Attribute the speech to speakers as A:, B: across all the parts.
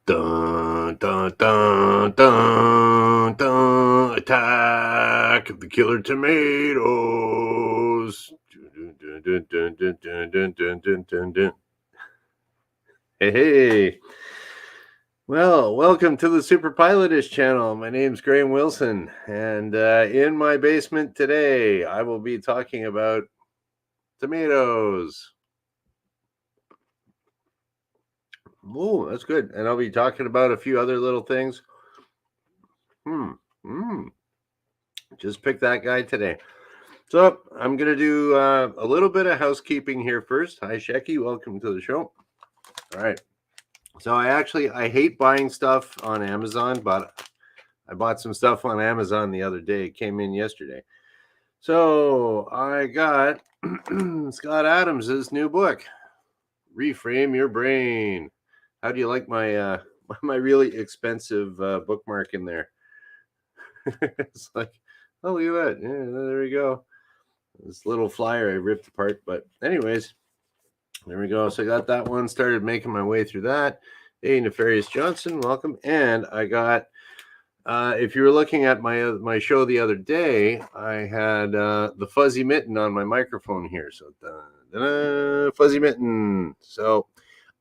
A: Dun, dun, dun, dun, dun, attack of the killer tomatoes. Dun, dun, dun, dun, dun, dun, dun, dun, dun, dun, dun. Hey, hey. Well, welcome to the superpilotish channel. My name's Graham Wilson, and in my basement today, I will be talking about tomatoes. Oh, that's good. And I'll be talking about a few other little things. Hmm. Hmm. Just picked that guy today. So I'm gonna do a little bit of housekeeping here first. Hi, Shecky. Welcome to the show. All right. So I hate buying stuff on Amazon, but I bought some stuff on Amazon the other day. It came in yesterday. So I got Scott Adams's new book, Reframe Your Brain. How do you like my my really expensive bookmark in there? It's like, oh, look at that. Yeah, there we go. This little flyer I ripped apart. But anyways, there we go. So I got that one, started making my way through that. Hey, Nefarious Johnson, welcome. And I got, if you were looking at my show the other day, I had the fuzzy mitten on my microphone here. So fuzzy mitten. So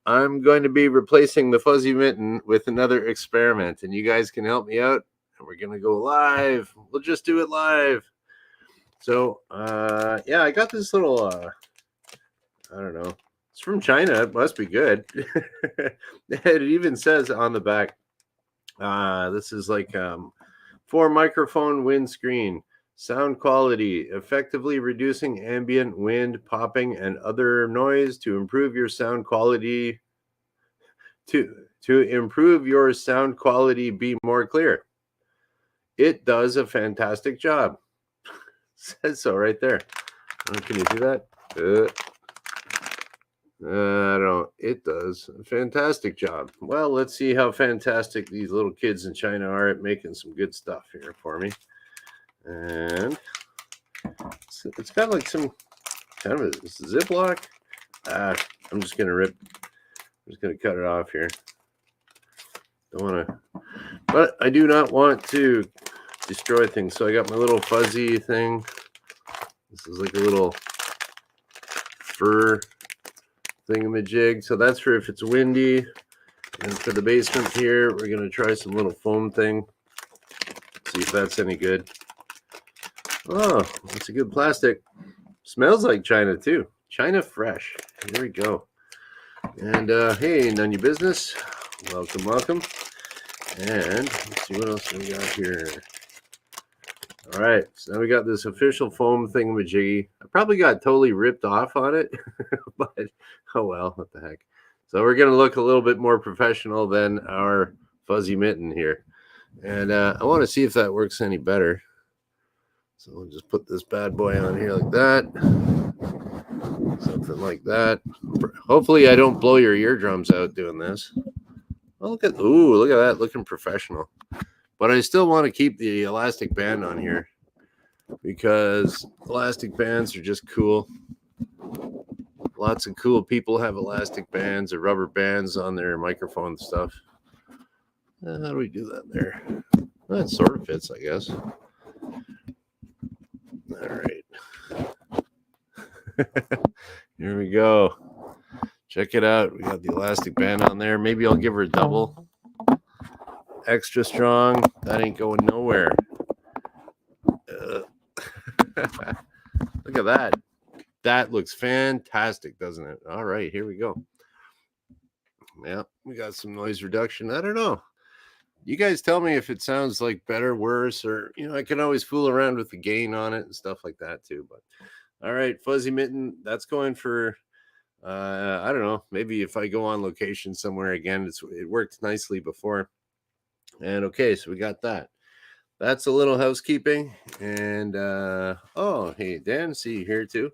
A: I'm going to be replacing the fuzzy mitten with another experiment, and you guys can help me out. And we're going to go live. We'll just do it live. So yeah, I got this little I don't know. It's from China. It must be good. It even says on the back, this is like for microphone windscreen, sound quality, effectively reducing ambient wind, popping, and other noise to improve your sound quality. To improve your sound quality, be more clear. It does a fantastic job. Says so right there. Can you do that? I don't. It does a fantastic job. Well, let's see how fantastic these little kids in China are at making some good stuff here for me. And it's got like some kind of a Ziploc. I'm just gonna rip. I'm just gonna cut it off here. Don't want to, but I do not want to destroy things. So I got my little fuzzy thing. This is like a little fur thingamajig. So that's for if it's windy. And for the basement here, we're going to try some little foam thing. See if that's any good. Oh, that's a good plastic. Smells like China too. China fresh. Here we go. And hey, none your business. Welcome, welcome. And let's see what else we got here. All right, so now we got this official foam thingamajiggy. I probably got totally ripped off on it, but oh well, what the heck. So we're going to look a little bit more professional than our fuzzy mitten here. And I want to see if that works any better. So we'll just put this bad boy on here like that. Something like that. Hopefully I don't blow your eardrums out doing this. Oh, look at that, looking professional. But I still want to keep the elastic band on here because elastic bands are just cool. Lots of cool people have elastic bands or rubber bands on their microphone stuff. How do we do that there? Well, it sort of fits, I guess. All right. Here we go. Check it out. We got the elastic band on there. Maybe I'll give her a double. Extra strong. That ain't going nowhere. Look at that. That looks fantastic, doesn't it? All right, here we go. Yeah, we got some noise reduction. I don't know. You guys tell me if it sounds like better, worse, or I can always fool around with the gain on it and stuff like that too. But all right, fuzzy mitten. That's going for I don't know. Maybe if I go on location somewhere again, it worked nicely before. And okay, so we got that. That's a little housekeeping. And oh, hey, Dan, see you here too.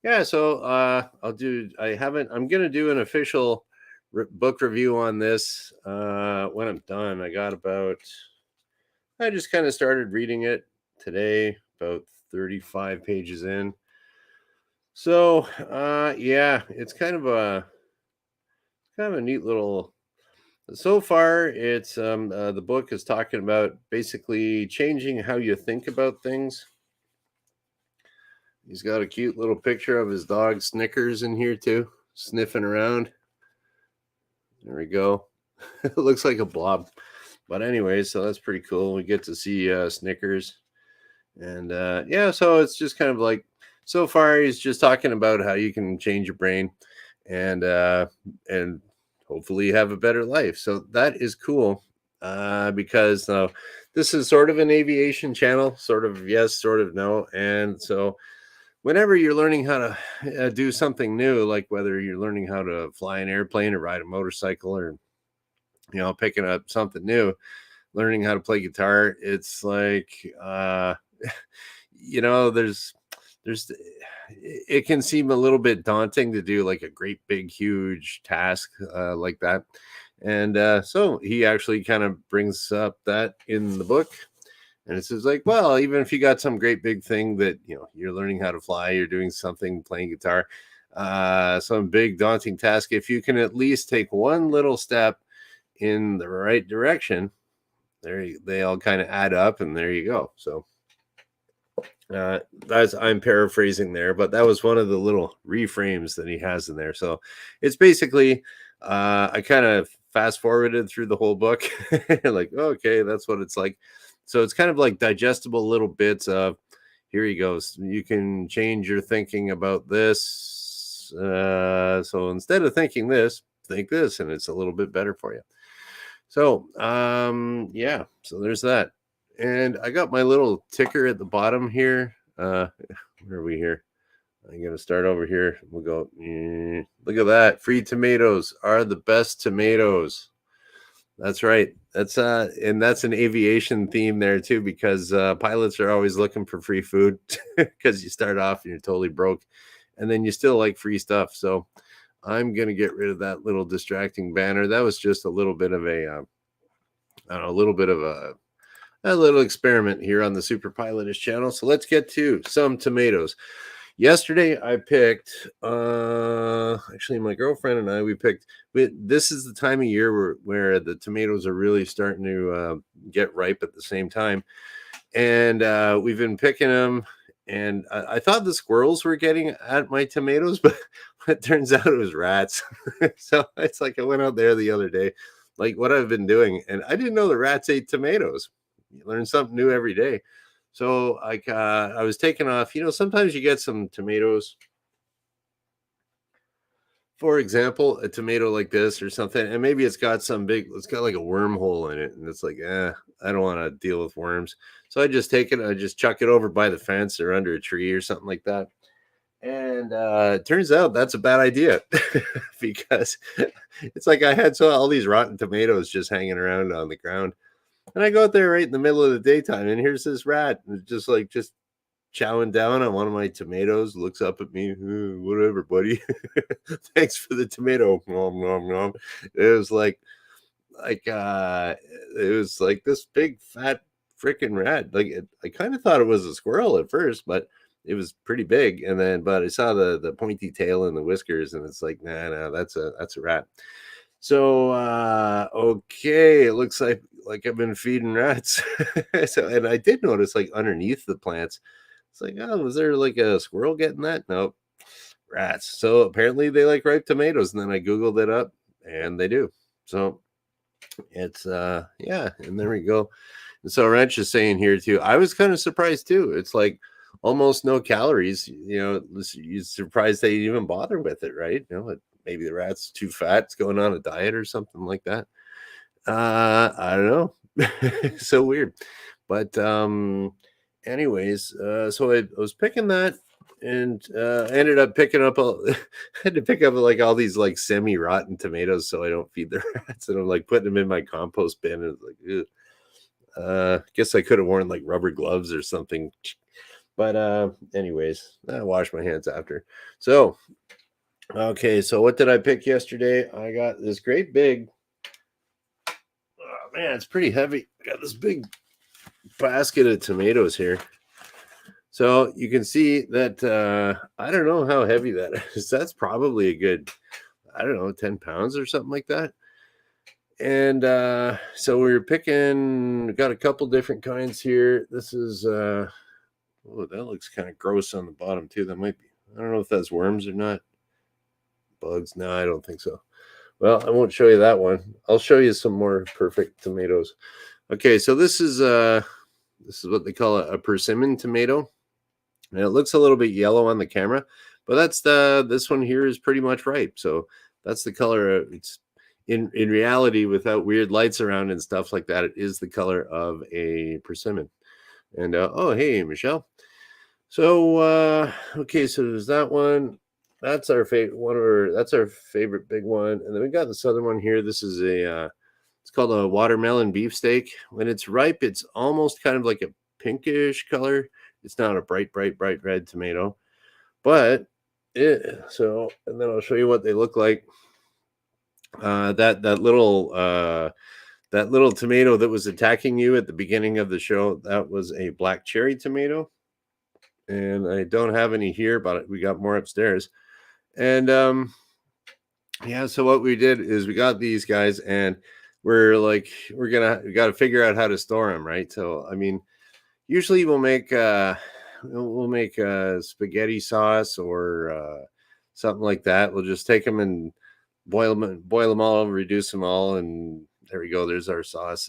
A: Yeah, so I'm gonna do an official book review on this when I'm done. I just kind of started reading it today, about 35 pages in. So yeah, it's kind of a neat little So far, it's the book is talking about basically changing how you think about things. He's got a cute little picture of his dog Snickers in here too, sniffing around. There we go. It looks like a blob. But anyway, so that's pretty cool. We get to see Snickers. And yeah, so it's just kind of like so far he's just talking about how you can change your brain and hopefully have a better life. So that is cool. Because this is sort of an aviation channel, sort of yes, sort of no. And so whenever you're learning how to do something new, like whether you're learning how to fly an airplane or ride a motorcycle or picking up something new, learning how to play guitar, it's like there's it can seem a little bit daunting to do like a great big huge task like that. And so he actually kind of brings up that in the book. And it says like, well, even if you got some great big thing that you're learning how to fly, you're doing something, playing guitar, some big daunting task, if you can at least take one little step in the right direction, they all kind of add up, and there you go. So that's I'm paraphrasing there, but that was one of the little reframes that he has in there. So it's basically I kind of fast forwarded through the whole book, like okay, that's what it's like. So it's kind of like digestible little bits of here you go. You can change your thinking about this. So instead of thinking this, think this, and it's a little bit better for you. So, yeah, so there's that. And I got my little ticker at the bottom here. Where are we here? I'm going to start over here. We'll go, look at that. Free tomatoes are the best tomatoes. That's right. And that's an aviation theme there too, because pilots are always looking for free food because you start off and you're totally broke and then you still like free stuff. So I'm going to get rid of that little distracting banner. That was just a little bit of a little bit of a little experiment here on the Super Pilotish channel. So let's get to some tomatoes. Yesterday I picked actually my girlfriend and I this is the time of year where the tomatoes are really starting to get ripe at the same time. And we've been picking them, and I thought the squirrels were getting at my tomatoes, but it turns out it was rats. So it's like I went out there the other day, like what I've been doing, and I didn't know the rats ate tomatoes. You learn something new every day. So like I was taking off, sometimes you get some tomatoes, for example, a tomato like this or something, and maybe it's got like a wormhole in it, and it's like, I don't want to deal with worms. So I just take it, I just chuck it over by the fence or under a tree or something like that. And it turns out that's a bad idea because it's like I had all these rotten tomatoes just hanging around on the ground. And I go out there right in the middle of the daytime, and here's this rat, just chowing down on one of my tomatoes, looks up at me, whatever, buddy. Thanks for the tomato. Nom, nom, nom. It was like it was like this big fat freaking rat. I kind of thought it was a squirrel at first, but it was pretty big. And then, but I saw the pointy tail and the whiskers, and it's like, nah, that's a rat. So okay, it looks like I've been feeding rats. So, and I did notice like underneath the plants, it's like, oh, was there like a squirrel getting that? Nope, rats. So apparently they like ripe tomatoes. And then I googled it up, and they do. So it's yeah, and there we go. And so Wrench is saying here too, I was kind of surprised too. It's like almost no calories. You're surprised they even bother with it, right? Maybe the rat's too fat, it's going on a diet or something like that. I don't know. So weird. But anyways, so I was picking that, and ended up picking up had to pick up like all these like semi-rotten tomatoes so I don't feed the rats, and I'm like putting them in my compost bin, and it's like, guess I could have worn like rubber gloves or something. But anyways, I wash my hands after. So okay, so what did I pick yesterday? I got this great big, oh man, it's pretty heavy. I got this big basket of tomatoes here. So you can see that I don't know how heavy that is. That's probably a good, I don't know, 10 pounds or something like that. And so we got a couple different kinds here. This is oh, that looks kind of gross on the bottom too. That might be, I don't know if that's worms or not. Bugs? No, I don't think so. Well, I won't show you that one. I'll show you some more perfect tomatoes. Okay, so this is what they call a persimmon tomato. And it looks a little bit yellow on the camera, but this one here is pretty much ripe. So that's the color. It's in reality, without weird lights around and stuff like that, it is the color of a persimmon. And oh, hey, Michelle. So okay, so there's that one. That's our favorite one, or that's our favorite big one. And then we got this other one here. This is it's called a watermelon beefsteak. When it's ripe, it's almost kind of like a pinkish color. It's not a bright red tomato, but and then I'll show you what they look like. That little tomato that was attacking you at the beginning of the show, that was a black cherry tomato. And I don't have any here, but we got more upstairs. And yeah, so what we did is we got these guys, and we got to figure out how to store them, right? So I mean, usually we'll make spaghetti sauce or something like that. We'll just take them and boil them all, reduce them all, and there we go. There's our sauce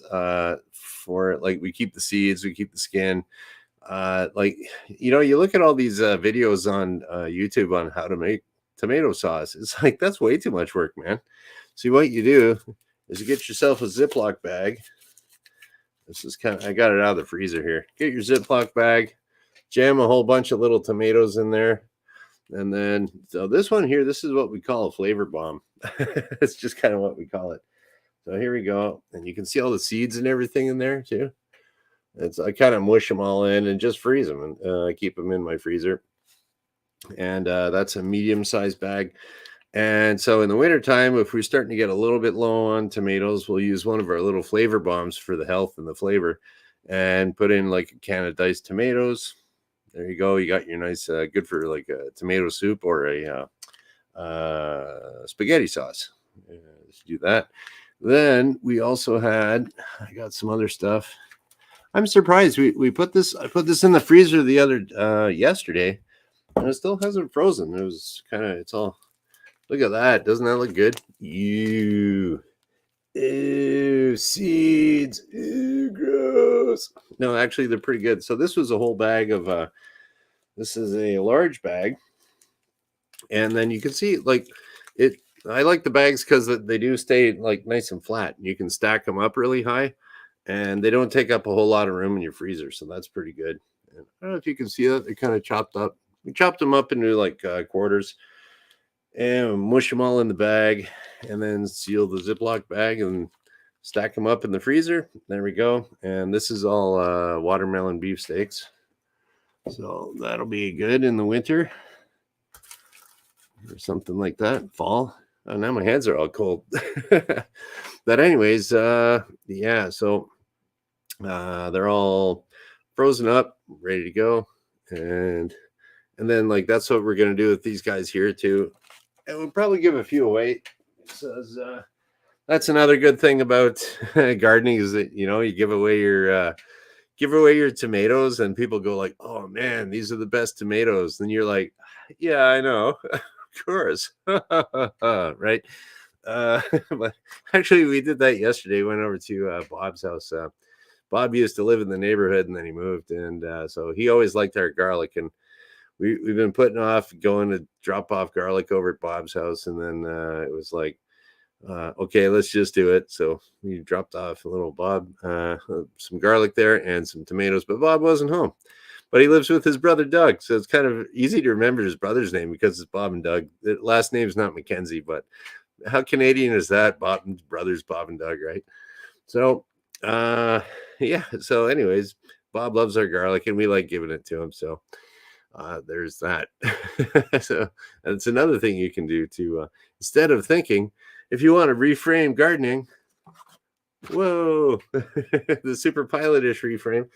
A: for it. Like, we keep the seeds, we keep the skin. Like, you look at all these videos on YouTube on how to make tomato sauce. It's like, that's way too much work, man. See, what you do is you get yourself a Ziploc bag. I got it out of the freezer here. Get your Ziploc bag, jam a whole bunch of little tomatoes in there. And then, so this one here, this is what we call a flavor bomb. It's just kind of what we call it. So here we go. And you can see all the seeds and everything in there too. I kind of mush them all in and just freeze them. And I keep them in my freezer. And that's a medium-sized bag. And so in the wintertime, if we're starting to get a little bit low on tomatoes, we'll use one of our little flavor bombs for the health and the flavor, and put in like a can of diced tomatoes. There you go. You got your nice, good for like a tomato soup or a spaghetti sauce. Let's do that. Then we also I got some other stuff. I'm surprised I put this in the freezer yesterday, and it still hasn't frozen. It's all, look at that. Doesn't that look good? Ew, seeds. Ew, gross. No, actually, they're pretty good. So this was a whole bag of, this is a large bag. And then you can see, like, I like the bags because they do stay like nice and flat. You can stack them up really high, and they don't take up a whole lot of room in your freezer. So that's pretty good. And I don't know if you can see that. They're kind of chopped up. We chopped them up into like quarters and mush them all in the bag, and then seal the Ziploc bag and stack them up in the freezer. There we go. And this is all watermelon beefsteaks. So that'll be good in the winter or something like that. Fall. Oh, now my hands are all cold. But anyways, yeah, so they're all frozen up, ready to go. And then, like, that's what we're going to do with these guys here too. And we'll probably give a few away. So that's another good thing about gardening, is that, you give away your tomatoes, and people go like, "Oh man, these are the best tomatoes." Then you're like, "Yeah, I know." Of course. Right. But actually, we did that yesterday. Went over to Bob's house. Bob used to live in the neighborhood, and then he moved, and so he always liked our garlic. And we've been putting off going to drop off garlic over at Bob's house, and then it was like, okay, let's just do it. So we dropped off a little Bob some garlic there and some tomatoes, but Bob wasn't home. But he lives with his brother Doug, so it's kind of easy to remember his brother's name because it's Bob and Doug. The last name's not Mackenzie, but how Canadian is that? Brothers Bob and Doug, right? So yeah. So anyways, Bob loves our garlic, and we like giving it to him. So there's that. So that's another thing you can do to instead of thinking, if you want to reframe gardening, whoa, the superpilotish reframe.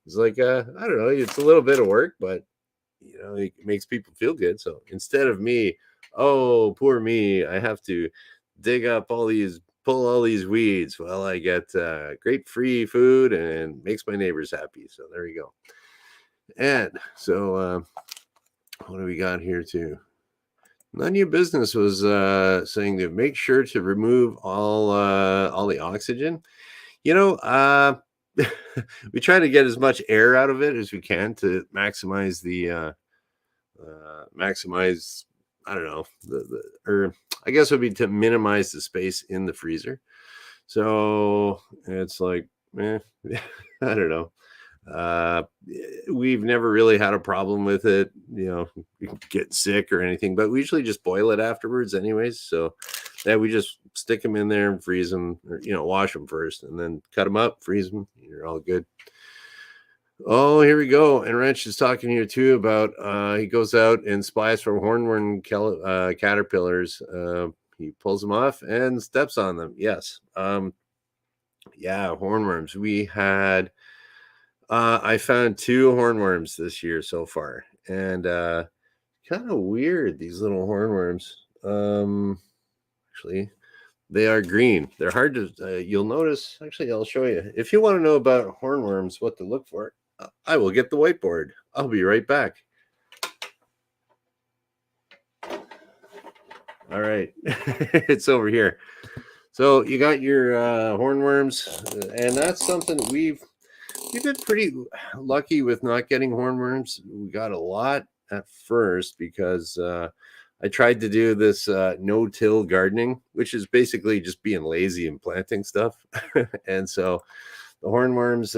A: It's like, I don't know, it's a little bit of work, but it makes people feel good. So instead of me, oh, poor me, I have to dig up all these pull all these weeds while I get great free food and makes my neighbors happy. So there you go. And so what do we got here too? None of your business was saying to make sure to remove all the oxygen. You know, we try to get as much air out of it as we can to maximize the maximize. I don't know or I guess it would be to minimize the space in the freezer. So it's like, I don't know. Uh, we've never really had a problem with it, you can get sick or anything, but we usually just boil it afterwards anyways. So yeah, we just stick them in there and freeze them, or, wash them first and then cut them up, freeze them. You're all good. Oh, here we go. And Wrench is talking here too about he goes out and spies for hornworm caterpillars. He pulls them off and steps on them. Yes. Yeah, hornworms. We had I found 2 hornworms this year so far, and kind of weird, these little hornworms. Actually, they are green. They're hard to you'll notice. Actually, I'll show you. If you want to know about hornworms, what to look for, I will get the whiteboard. I'll be right back. All right. It's over here. So you got your hornworms, and that's something we've been pretty lucky with not getting hornworms. We got a lot at first because I tried to do this no-till gardening, which is basically just being lazy and planting stuff. And so the hornworms,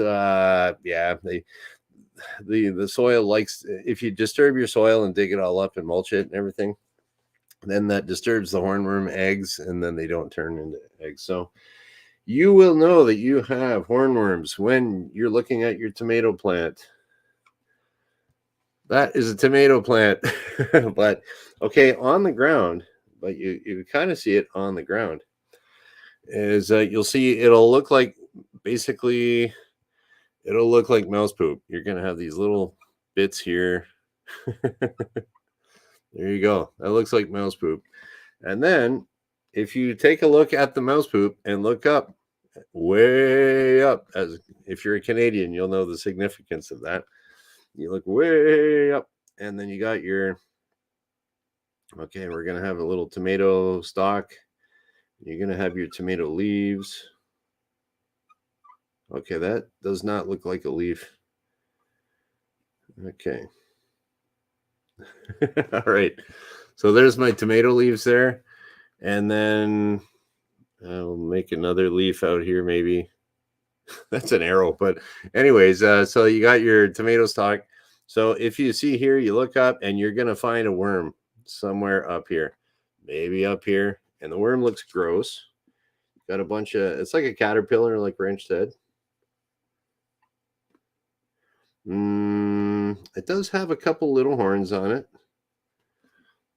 A: the soil likes, if you disturb your soil and dig it all up and mulch it and everything, then that disturbs the hornworm eggs, and then they don't turn into eggs. So you will know that you have hornworms when you're looking at your tomato plant. That is a tomato plant, but okay, on the ground, but you kind of see it on the ground, is you'll see it'll look like mouse poop. You're going to have these little bits here. There you go. That looks like mouse poop. And then if you take a look at the mouse poop and look up, way up, as if you're a Canadian, you'll know the significance of that. You look way up, and then you got your, okay, we're going to have a little tomato stalk. You're going to have your tomato leaves. Okay, that does not look like a leaf. Okay. All right. So there's my tomato leaves there. And then I'll make another leaf out here, maybe. That's an arrow. But anyways, so you got your tomato stalk. So if you see here, you look up and you're going to find a worm somewhere up here. Maybe up here. And the worm looks gross. Got a bunch of, it's like a caterpillar, like Wrench said. It does have a couple little horns on it.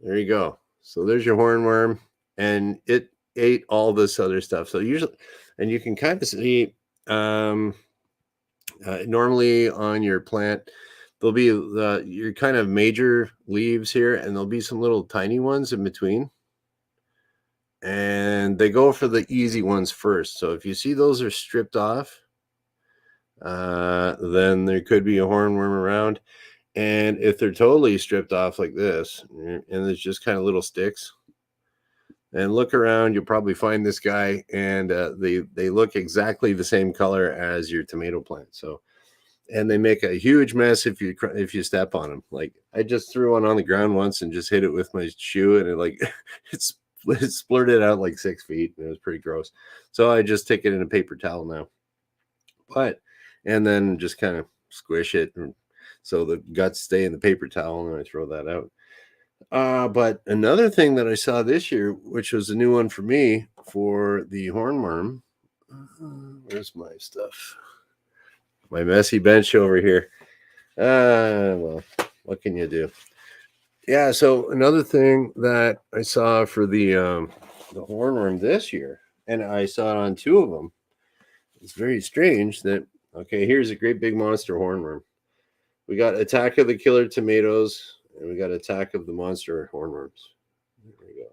A: There you go. So there's your hornworm, and it ate all this other stuff. So usually, and you can kind of see, normally on your plant, there'll be your kind of major leaves here, and there'll be some little tiny ones in between. And they go for the easy ones first. So if you see those are stripped off, then there could be a hornworm around. And if they're totally stripped off like this, and there's just kind of little sticks, and look around, you'll probably find this guy, and they look exactly the same color as your tomato plant. So, and they make a huge mess if you step on them. Like I just threw one on the ground once and just hit it with my shoe, and it splurted out like 6 feet. And it was pretty gross. So I just take it in a paper towel now. And then just kind of squish it, so the guts stay in the paper towel, and I throw that out. But another thing that I saw this year, which was a new one for me, for the hornworm. Where's my stuff? My messy bench over here. Well, what can you do? Yeah, so another thing that I saw for the hornworm this year, and I saw it on 2 of them. It's very strange that, okay, here's a great big monster hornworm. We got Attack of the Killer Tomatoes, and we got Attack of the Monster Hornworms. There we go.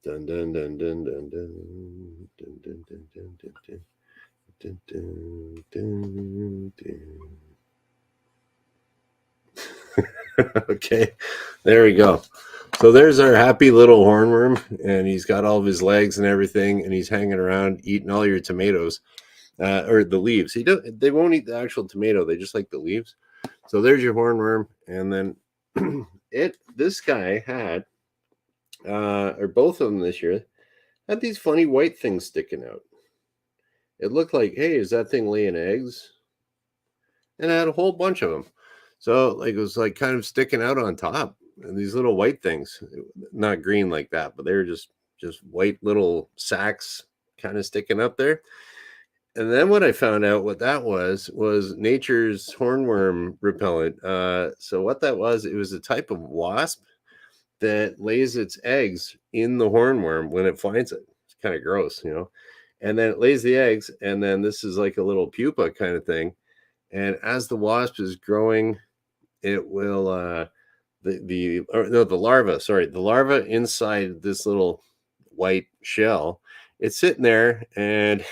A: Dun dun dun dun dun dun dun dun dun dun dun dun. Dun, dun, dun, dun. Okay, there we go. So there's our happy little hornworm, and he's got all of his legs and everything, and he's hanging around eating all your tomatoes, or the leaves. They won't eat the actual tomato; they just like the leaves. So there's your hornworm, and then this guy had, or both of them this year, had these funny white things sticking out. It looked like, hey, is that thing laying eggs? And I had a whole bunch of them. So like it was like kind of sticking out on top, and these little white things, not green like that, but they were just white little sacks kind of sticking up there. And then what I found out what that was nature's hornworm repellent. So what that was, it was a type of wasp that lays its eggs in the hornworm when it finds it. It's kind of gross, you know. And then it lays the eggs, and then this is like a little pupa kind of thing. And as the wasp is growing, it will the larva, sorry, the larva inside this little white shell, it's sitting there and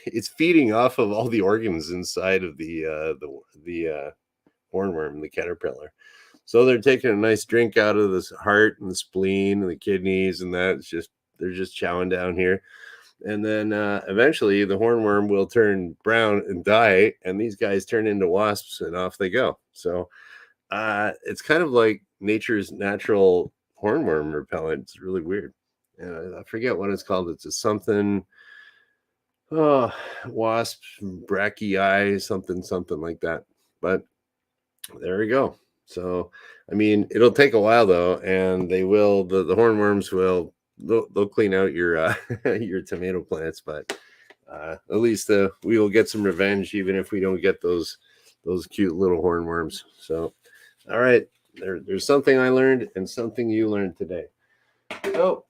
A: it's feeding off of all the organs inside of the hornworm, the caterpillar. So they're taking a nice drink out of this heart and the spleen and the kidneys, and that's just they're just chowing down here. And then eventually the hornworm will turn brown and die, and these guys turn into wasps, and off they go. So it's kind of like nature's natural hornworm repellent. It's really weird. And I forget what it's called. It's a something, wasp brachii, something like that. But there we go. So, I mean, it'll take a while though, and the hornworms will they'll clean out your your tomato plants, but at least we will get some revenge, even if we don't get those cute little hornworms. So, all right, there's something I learned and something you learned today. Oh,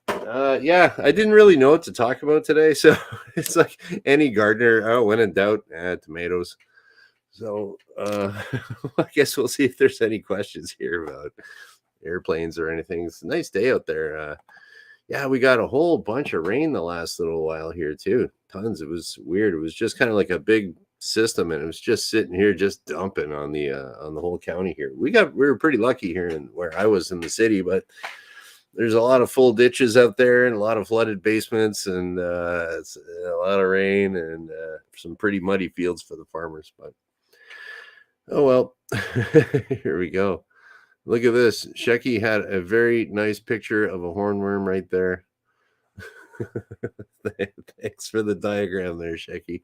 A: yeah, I didn't really know what to talk about today, so it's like any gardener. Oh, when in doubt, tomatoes. So I guess we'll see if there's any questions here about airplanes or anything. It's a nice day out there. Yeah, we got a whole bunch of rain the last little while here too. Tons. It was weird. It was just kind of like a big system, and it was just sitting here, just dumping on the whole county here. We were pretty lucky here in where I was in the city, but there's a lot of full ditches out there and a lot of flooded basements, and it's a lot of rain and some pretty muddy fields for the farmers. But oh well, here we go. Look at this. Shecky had a very nice picture of a hornworm right there. Thanks for the diagram there, Shecky.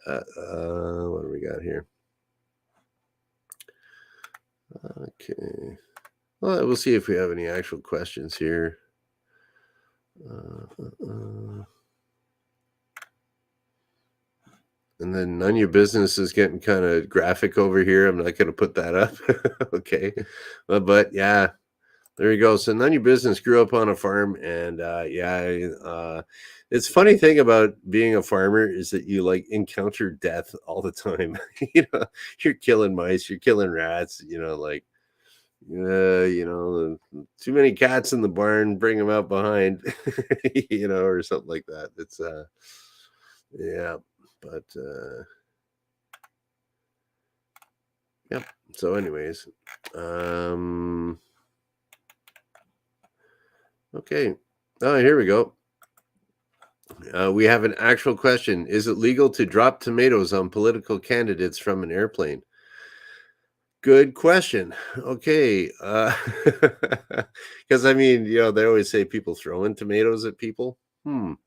A: What do we got here? Okay. Well, we'll see if we have any actual questions here. And then none of your business is getting kind of graphic over here. I'm not going to put that up. Okay. But yeah, there you go. So none of your business grew up on a farm. And it's funny thing about being a farmer is that you like encounter death all the time. You're killing mice, you're killing rats, like, too many cats in the barn, bring them out behind, or something like that. It's, yeah. But yep. So anyways, okay. Oh, here we go. We have an actual question. Is it legal to drop tomatoes on political candidates from an airplane? Good question. Okay. Because I mean, they always say people throwing tomatoes at people. Well,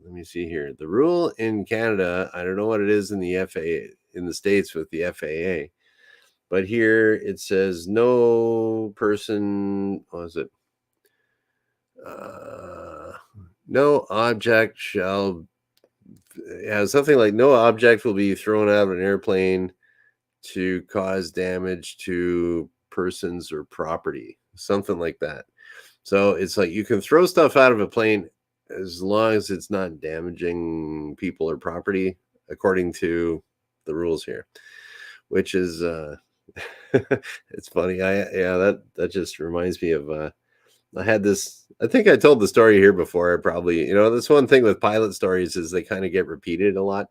A: let me see here. The rule in Canada, I don't know what it is in the in the States with the FAA, but here it says no person, what is it? No object shall, something like no object will be thrown out of an airplane to cause damage to persons or property, something like that. So it's like you can throw stuff out of a plane as long as it's not damaging people or property, according to the rules here, which is It's funny. That just reminds me of I had this. I think I told the story here before. I probably, that's one thing with pilot stories is they kind of get repeated a lot.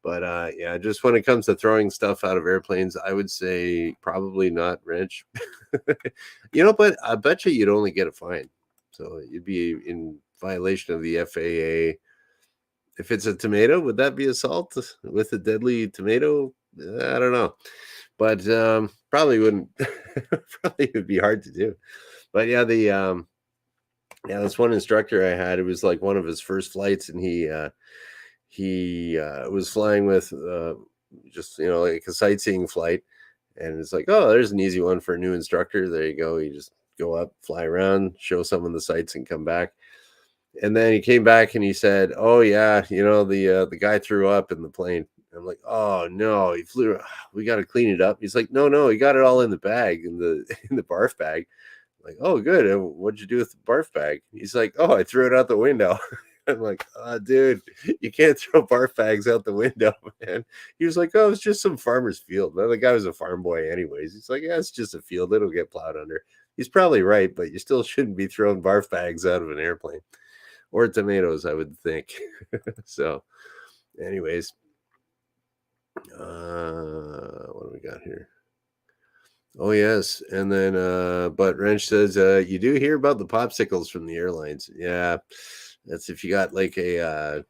A: But yeah, just when it comes to throwing stuff out of airplanes, I would say probably not wrench. But I bet you'd only get a fine. So you'd be in violation of the FAA. If it's a tomato, would that be assault with a deadly tomato? I don't know. But probably wouldn't. Probably would be hard to do. But yeah, this one instructor I had, it was like one of his first flights, and he was flying with just like a sightseeing flight, and it's like, oh, there's an easy one for a new instructor. There you go. You just go up, fly around, show someone the sights, and come back. And then he came back and he said, oh yeah, the guy threw up in the plane. I'm like, oh no, he flew. We got to clean it up. He's like, no, he got it all in the bag, in the in the barf bag. Like, oh, good. And what'd you do with the barf bag? He's like, oh, I threw it out the window. I'm like, oh, dude, you can't throw barf bags out the window, man. He was like, oh, it's just some farmer's field. Well, the guy was a farm boy anyways. He's like, yeah, it's just a field. It'll get plowed under. He's probably right, but you still shouldn't be throwing barf bags out of an airplane or tomatoes, I would think. So, anyways, what do we got here? Oh yes, and then but Wrench says you do hear about the popsicles from the airlines. Yeah, that's if you got like a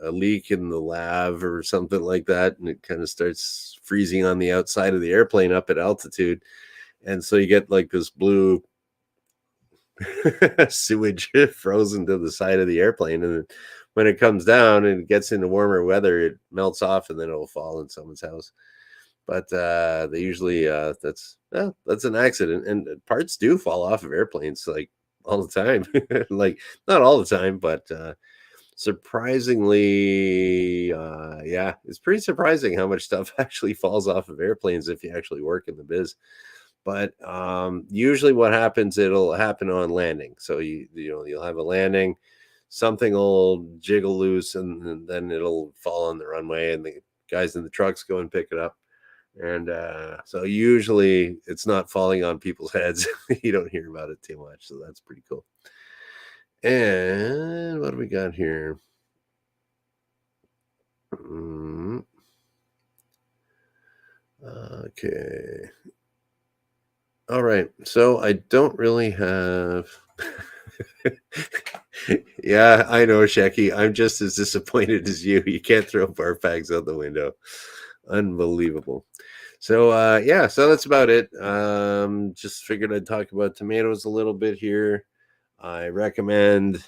A: leak in the lav or something like that, and it kind of starts freezing on the outside of the airplane up at altitude, and so you get like this blue sewage frozen to the side of the airplane, and then when it comes down and it gets into warmer weather, it melts off, and then it'll fall in someone's house. But they usually that's an accident, and parts do fall off of airplanes like all the time. Like not all the time, but surprisingly, yeah, it's pretty surprising how much stuff actually falls off of airplanes if you actually work in the biz. But usually, what happens, it'll happen on landing. So you'll have a landing, something will jiggle loose, and then it'll fall on the runway, and the guys in the trucks go and pick it up. And so usually it's not falling on people's heads. You don't hear about it too much. So that's pretty cool. And what do we got here? Okay. All right. So I don't really have. Yeah, I know, Shecky. I'm just as disappointed as you. You can't throw bar bags out the window. Unbelievable. So yeah, so that's about it. Just figured I'd talk about tomatoes a little bit here. I recommend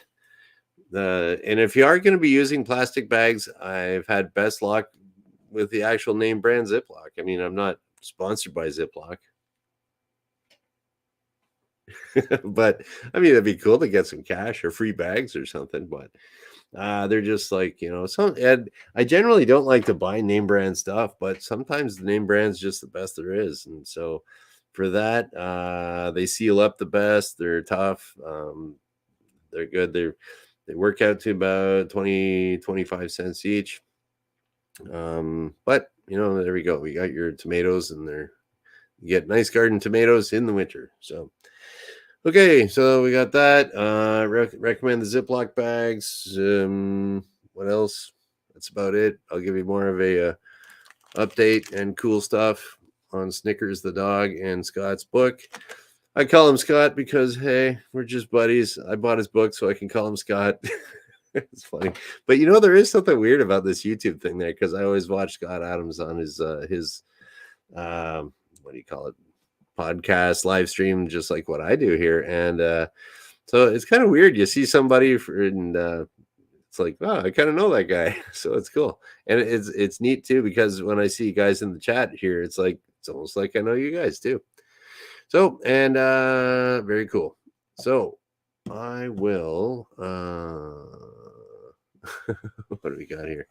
A: and if you are going to be using plastic bags, I've had best luck with the actual name brand Ziploc. I mean, I'm not sponsored by Ziploc. But I mean, it'd be cool to get some cash or free bags or something. But they're just like, and I generally don't like to buy name brand stuff, but sometimes the name brand's just the best there is. And so for that, they seal up the best. They're tough. They're good. They work out to about 25 cents each. But there we go. We got your tomatoes, and you get nice garden tomatoes in the winter. So okay, so we got that. Recommend the Ziploc bags. What else? That's about it. I'll give you more of a update and cool stuff on Snickers the dog and Scott's book. I call him Scott because, hey, we're just buddies. I bought his book so I can call him Scott. It's funny. But there is something weird about this YouTube thing there, because I always watch Scott Adams on his what do you call it? Podcast live stream, just like what I do here. And so it's kind of weird. You see somebody and it's like, oh, I kind of know that guy. So it's cool. And it's neat too, because when I see guys in the chat here, it's almost like I know you guys too. So, and very cool. So I will what do we got here?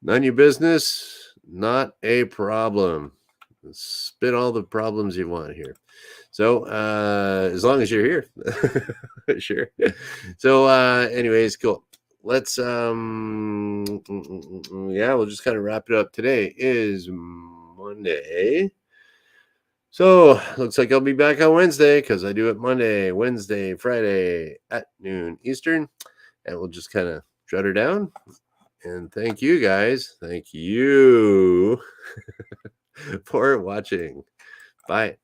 A: None of your business, not a problem. Spit all the problems you want here. So as long as you're here. Sure. So anyways, cool. Let's yeah, we'll just kind of wrap it up. Today is Monday. So looks like I'll be back on Wednesday because I do it Monday, Wednesday, Friday at noon Eastern. And we'll just kind of shut her down. And thank you guys. Thank you for watching. Bye.